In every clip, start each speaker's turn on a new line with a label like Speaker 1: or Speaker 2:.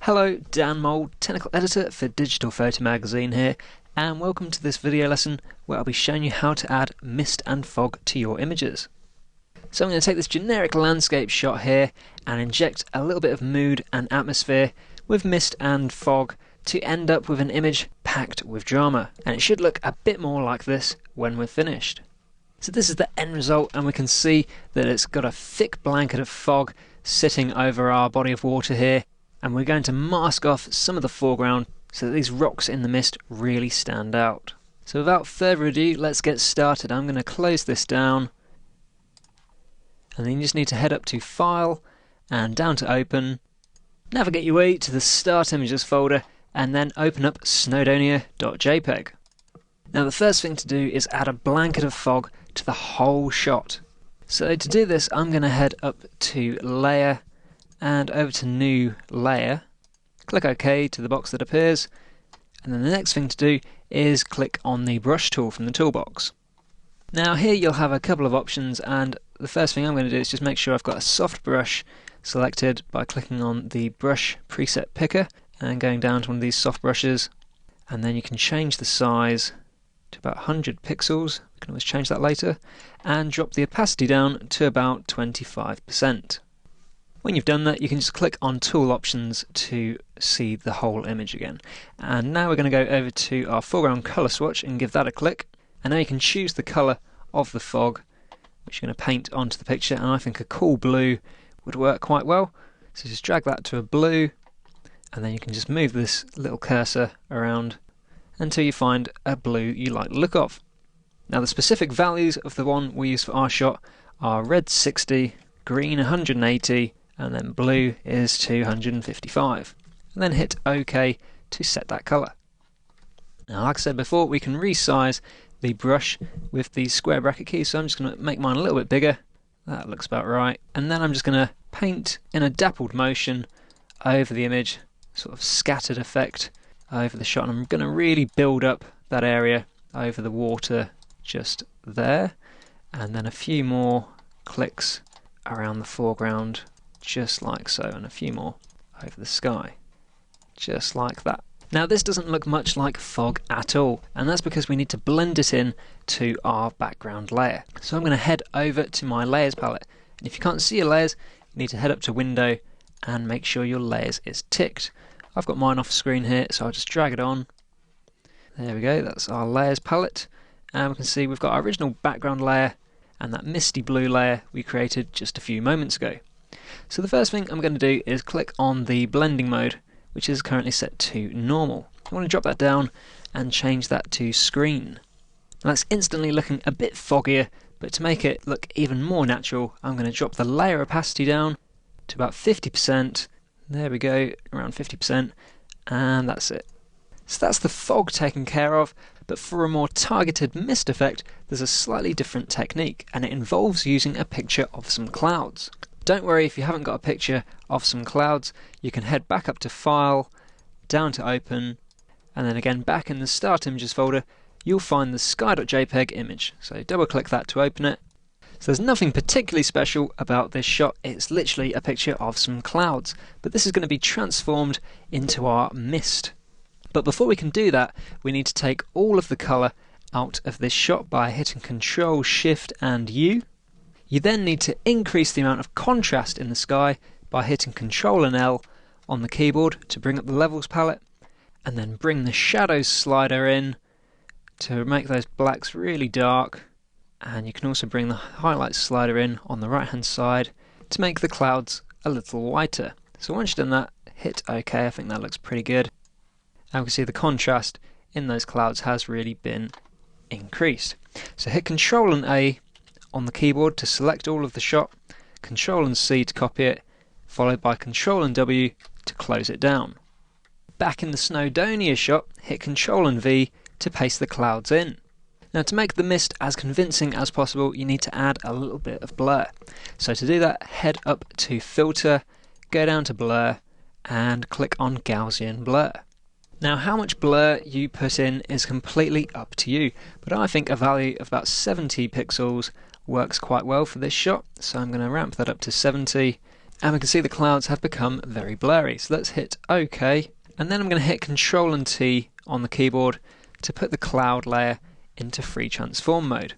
Speaker 1: Hello, Dan Mould, Technical Editor for Digital Photo Magazine here, and welcome to this video lesson where I'll be showing you how to add mist and fog to your images. So I'm going to take this generic landscape shot here and inject a little bit of mood and atmosphere with mist and fog to end up with an image packed with drama, and it should look a bit more like this when we're finished. So this is the end result, and we can see that it's got a thick blanket of fog sitting over our body of water here, and we're going to mask off some of the foreground so that these rocks in the mist really stand out. So without further ado, let's get started. I'm going to close this down, and then you just need to head up to File and down to Open. Navigate your way to the Start Images folder and then open up snowdonia.jpg. Now the first thing to do is add a blanket of fog to the whole shot. So to do this, I'm going to head up to Layer and over to New Layer. Click OK to the box that appears, and then the next thing to do is click on the brush tool from the toolbox. Now here you'll have a couple of options, and the first thing I'm going to do is just make sure I've got a soft brush selected by clicking on the brush preset picker and going down to one of these soft brushes, and then you can change the size to about 100 pixels. You can always change that later, and drop the opacity down to about 25%. When you've done that, you can just click on Tool Options to see the whole image again. And now we're going to go over to our foreground colour swatch and give that a click. And now you can choose the colour of the fog, which you're going to paint onto the picture, and I think a cool blue would work quite well. So just drag that to a blue, and then you can just move this little cursor around until you find a blue you like the look of. Now the specific values of the one we use for our shot are red 60, green 180, and then blue is 255. And then hit OK to set that colour. Now like I said before, we can resize the brush with the square bracket key, so I'm just going to make mine a little bit bigger. That looks about right. And then I'm just going to paint in a dappled motion over the image, sort of scattered effect over the shot, and I'm going to really build up that area over the water just there, and then a few more clicks around the foreground just like so, and a few more over the sky just like that. Now this doesn't look much like fog at all, and that's because we need to blend it in to our background layer. So I'm going to head over to my layers palette, and if you can't see your layers, you need to head up to Window and make sure your layers is ticked. I've got mine off screen here, so I'll just drag it on. There we go, that's our layers palette, and we can see we've got our original background layer and that misty blue layer we created just a few moments ago. So the first thing I'm going to do is click on the blending mode, which is currently set to normal. I want to drop that down and change that to screen. Now that's instantly looking a bit foggier, but to make it look even more natural, I'm going to drop the layer opacity down to about 50%. There we go, around 50%, and that's it. So that's the fog taken care of, but for a more targeted mist effect, there's a slightly different technique, and it involves using a picture of some clouds. Don't worry if you haven't got a picture of some clouds, you can head back up to File, down to Open, and then again back in the Start Images folder, you'll find the sky.jpg image. So double click that to open it. So there's nothing particularly special about this shot, it's literally a picture of some clouds, but this is going to be transformed into our mist. But before we can do that, we need to take all of the colour out of this shot by hitting Ctrl, Shift and U. You then need to increase the amount of contrast in the sky by hitting Ctrl and L on the keyboard to bring up the levels palette, and then bring the shadows slider in to make those blacks really dark, and you can also bring the highlights slider in on the right hand side to make the clouds a little whiter. So once you've done that, hit OK. I think that looks pretty good, and we can see the contrast in those clouds has really been increased. So hit Ctrl and A on the keyboard to select all of the shot, Ctrl and C to copy it, followed by Ctrl and W to close it down. Back in the Snowdonia shot, hit Ctrl and V to paste the clouds in. Now to make the mist as convincing as possible, you need to add a little bit of blur. So to do that, head up to Filter, go down to Blur, and click on Gaussian Blur. Now how much blur you put in is completely up to you, but I think a value of about 70 pixels works quite well for this shot, so I'm going to ramp that up to 70, and we can see the clouds have become very blurry. So let's hit OK, and then I'm going to hit Control and T on the keyboard to put the cloud layer into free transform mode.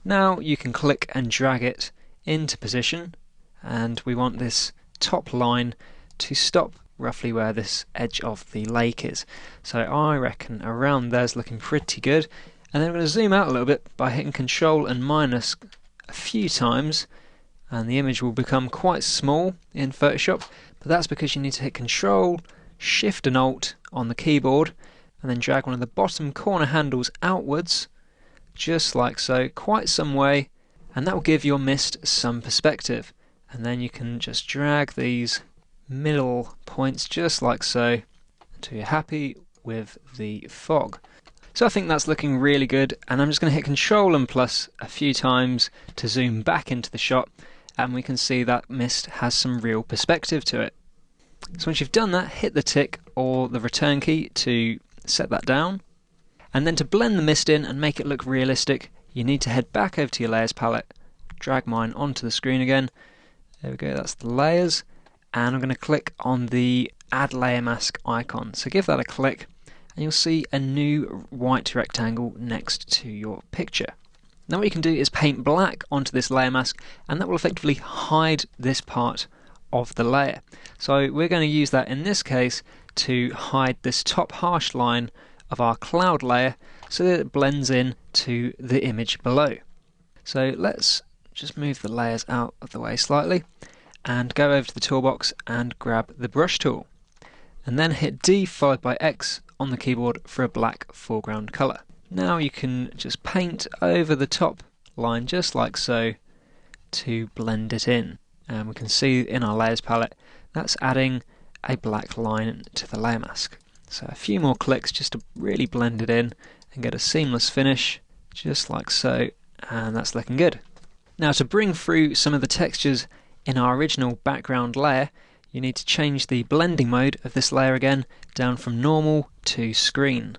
Speaker 1: Now you can click and drag it into position, and we want this top line to stop roughly where this edge of the lake is. So I reckon around there's looking pretty good. And then I'm going to zoom out a little bit by hitting Control and minus a few times, and the image will become quite small in Photoshop, but that's because you need to hit Control, Shift and Alt on the keyboard, and then drag one of the bottom corner handles outwards, just like so, quite some way, and that will give your mist some perspective. And then you can just drag these middle points just like so until you're happy with the fog. So I think that's looking really good, and I'm just going to hit Control and plus a few times to zoom back into the shot, and we can see that mist has some real perspective to it. So once you've done that, hit the tick or the return key to set that down. And then to blend the mist in and make it look realistic, you need to head back over to your layers palette, drag mine onto the screen again. There we go, that's the layers. And I'm going to click on the add layer mask icon. So give that a click, and you'll see a new white rectangle next to your picture. Now what you can do is paint black onto this layer mask, and that will effectively hide this part of the layer. So we're going to use that in this case to hide this top harsh line of our cloud layer so that it blends in to the image below. So let's just move the layers out of the way slightly and go over to the toolbox and grab the brush tool, and then hit D followed by X on the keyboard for a black foreground colour. Now you can just paint over the top line just like so to blend it in, and we can see in our layers palette that's adding a black line to the layer mask. So a few more clicks just to really blend it in and get a seamless finish just like so, and that's looking good. Now to bring through some of the textures in our original background layer, you need to change the blending mode of this layer again down from normal to screen.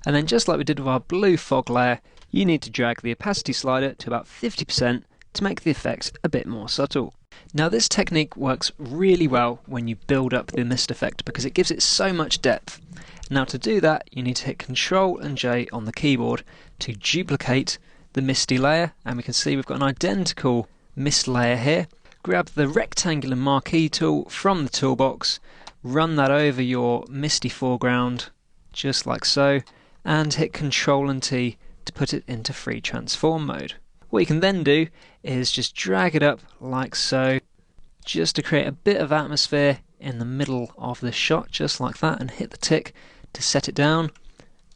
Speaker 1: And then just like we did with our blue fog layer, you need to drag the opacity slider to about 50% to make the effect a bit more subtle. Now this technique works really well when you build up the mist effect because it gives it so much depth. Now to do that you need to hit Control and J on the keyboard to duplicate the misty layer, and we can see we've got an identical mist layer here. Grab the rectangular marquee tool from the toolbox, run that over your misty foreground just like so, and hit Control and T to put it into free transform mode. What you can then do is just drag it up like so, just to create a bit of atmosphere in the middle of the shot, just like that, and hit the tick to set it down,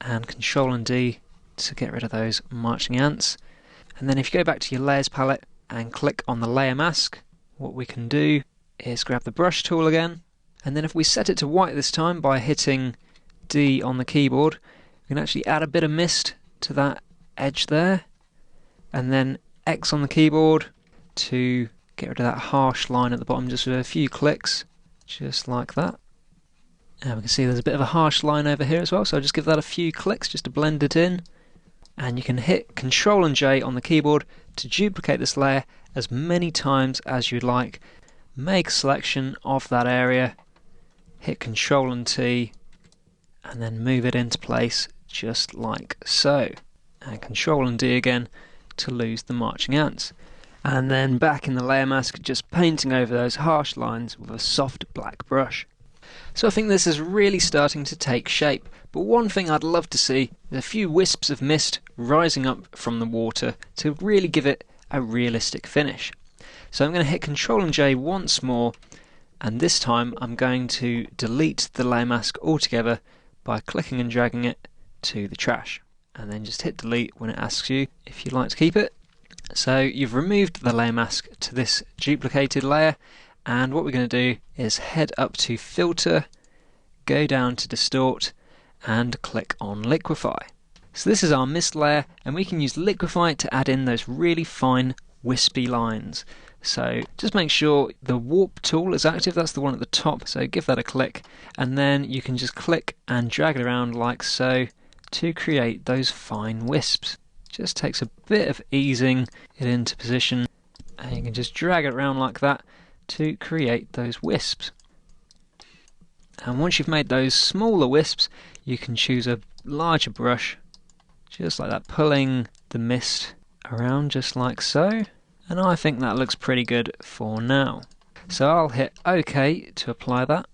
Speaker 1: and Control and D to get rid of those marching ants. And then if you go back to your layers palette and click on the layer mask, what we can do is grab the brush tool again, and then if we set it to white this time by hitting D on the keyboard, we can actually add a bit of mist to that edge there, and then X on the keyboard to get rid of that harsh line at the bottom just with a few clicks, just like that. And we can see there's a bit of a harsh line over here as well, so I'll just give that a few clicks just to blend it in. And you can hit Control and J on the keyboard to duplicate this layer as many times as you'd like. Make a selection of that area, hit Control and T, and then move it into place just like so. And Control and D again to lose the marching ants. And then back in the layer mask, just painting over those harsh lines with a soft black brush. So I think this is really starting to take shape, but one thing I'd love to see is a few wisps of mist rising up from the water to really give it a realistic finish. So I'm going to hit Control and J once more, and this time I'm going to delete the layer mask altogether by clicking and dragging it to the trash, and then just hit delete when it asks you if you'd like to keep it. So you've removed the layer mask to this duplicated layer, and what we're going to do is head up to Filter, go down to Distort, and click on Liquify. So this is our mist layer, and we can use Liquify to add in those really fine wispy lines. So just make sure the warp tool is active, that's the one at the top, so give that a click, and then you can just click and drag it around like so to create those fine wisps. Just takes a bit of easing it into position, and you can just drag it around like that to create those wisps. And once you've made those smaller wisps, you can choose a larger brush, just like that, pulling the mist around just like so. And I think that looks pretty good for now. So I'll hit OK to apply that.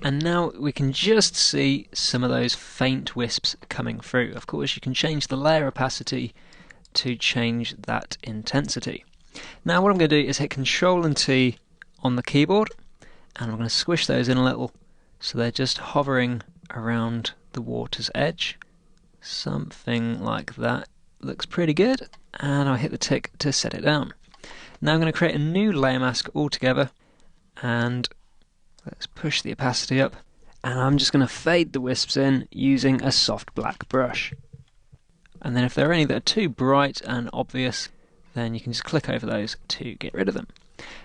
Speaker 1: And now we can just see some of those faint wisps coming through. Of course, you can change the layer opacity to change that intensity. Now what I'm going to do is hit Control and T on the keyboard, and I'm going to squish those in a little so they're just hovering around the water's edge. Something like that looks pretty good, and I'll hit the tick to set it down. Now I'm going to create a new layer mask altogether, and let's push the opacity up, and I'm just going to fade the wisps in using a soft black brush. And then if there are any that are too bright and obvious, then you can just click over those to get rid of them.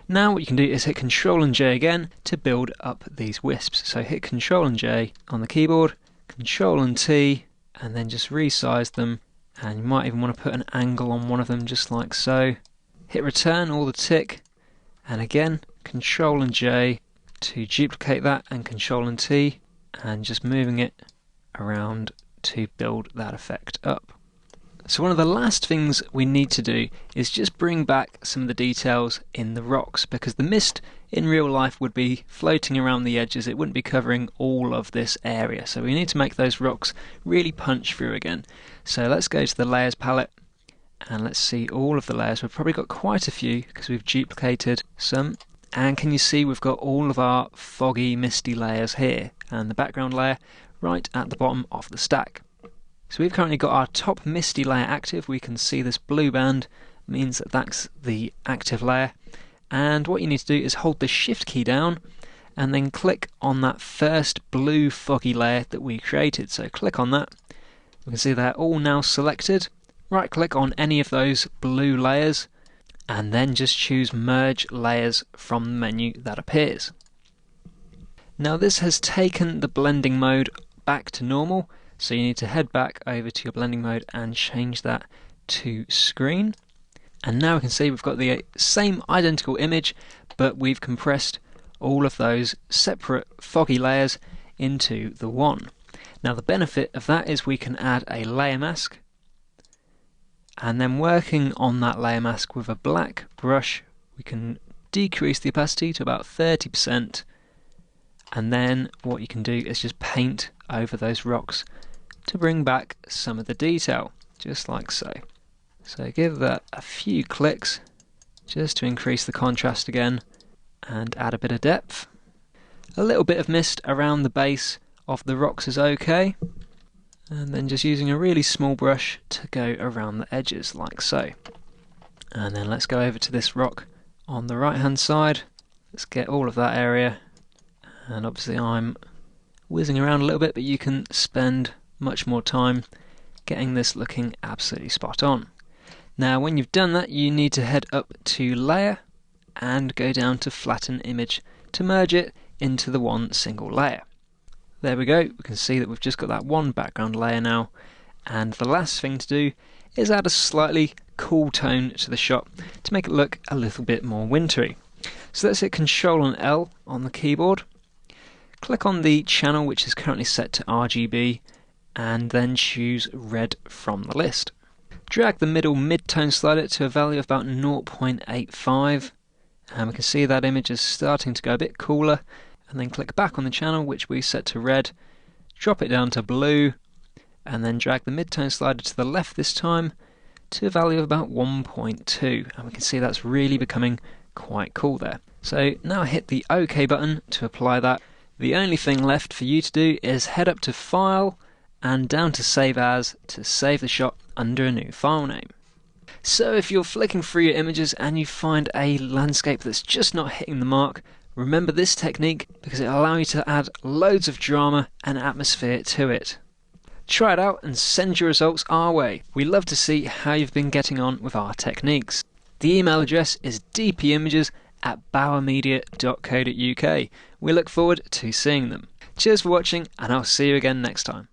Speaker 1: Now what you can do is hit Control and J again to build up these wisps. So hit Control and J on the keyboard, Control and T, and then just resize them, and you might even want to put an angle on one of them just like so. Hit Return or the tick, and again Control and J to duplicate that, and Control and T, and just moving it around to build that effect up. So one of the last things we need to do is just bring back some of the details in the rocks, because the mist in real life would be floating around the edges, it wouldn't be covering all of this area. So we need to make those rocks really punch through again. So let's go to the Layers palette and let's see all of the layers. We've probably got quite a few because we've duplicated some. And can you see we've got all of our foggy, misty layers here, and the background layer right at the bottom of the stack. So we've currently got our top misty layer active. We can see this blue band means that that's the active layer. And what you need to do is hold the Shift key down and then click on that first blue foggy layer that we created. So click on that. We can see they're all now selected. Right click on any of those blue layers and then just choose Merge Layers from the menu that appears. Now this has taken the blending mode back to normal, so you need to head back over to your blending mode and change that to screen. And now we can see we've got the same identical image, but we've compressed all of those separate foggy layers into the one. Now the benefit of that is we can add a layer mask, and then working on that layer mask with a black brush we can decrease the opacity to about 30%, and then what you can do is just paint over those rocks to bring back some of the detail, just like so. So give that a few clicks just to increase the contrast again and add a bit of depth. A little bit of mist around the base of the rocks is okay, and then just using a really small brush to go around the edges like so. And then let's go over to this rock on the right hand side. Let's get all of that area, and obviously I'm whizzing around a little bit, but you can spend much more time getting this looking absolutely spot on. Now when you've done that, you need to head up to Layer and go down to Flatten Image to merge it into the one single layer. There we go, we can see that we've just got that one background layer now, and the last thing to do is add a slightly cool tone to the shot to make it look a little bit more wintry. So let's hit Control and L on the keyboard, click on the channel which is currently set to RGB, and then choose red from the list. Drag the middle mid-tone slider to a value of about 0.85, and we can see that image is starting to go a bit cooler, and then click back on the channel which we set to red, drop it down to blue, and then drag the mid-tone slider to the left this time to a value of about 1.2, and we can see that's really becoming quite cool there. So now hit the OK button to apply that. The only thing left for you to do is head up to File and down to Save As to save the shot under a new file name. So if you're flicking through your images and you find a landscape that's just not hitting the mark, remember this technique because it'll allow you to add loads of drama and atmosphere to it. Try it out and send your results our way. We love to see how you've been getting on with our techniques. The email address is dpimages@bowermedia.co.uk. We look forward to seeing them. Cheers for watching, and I'll see you again next time.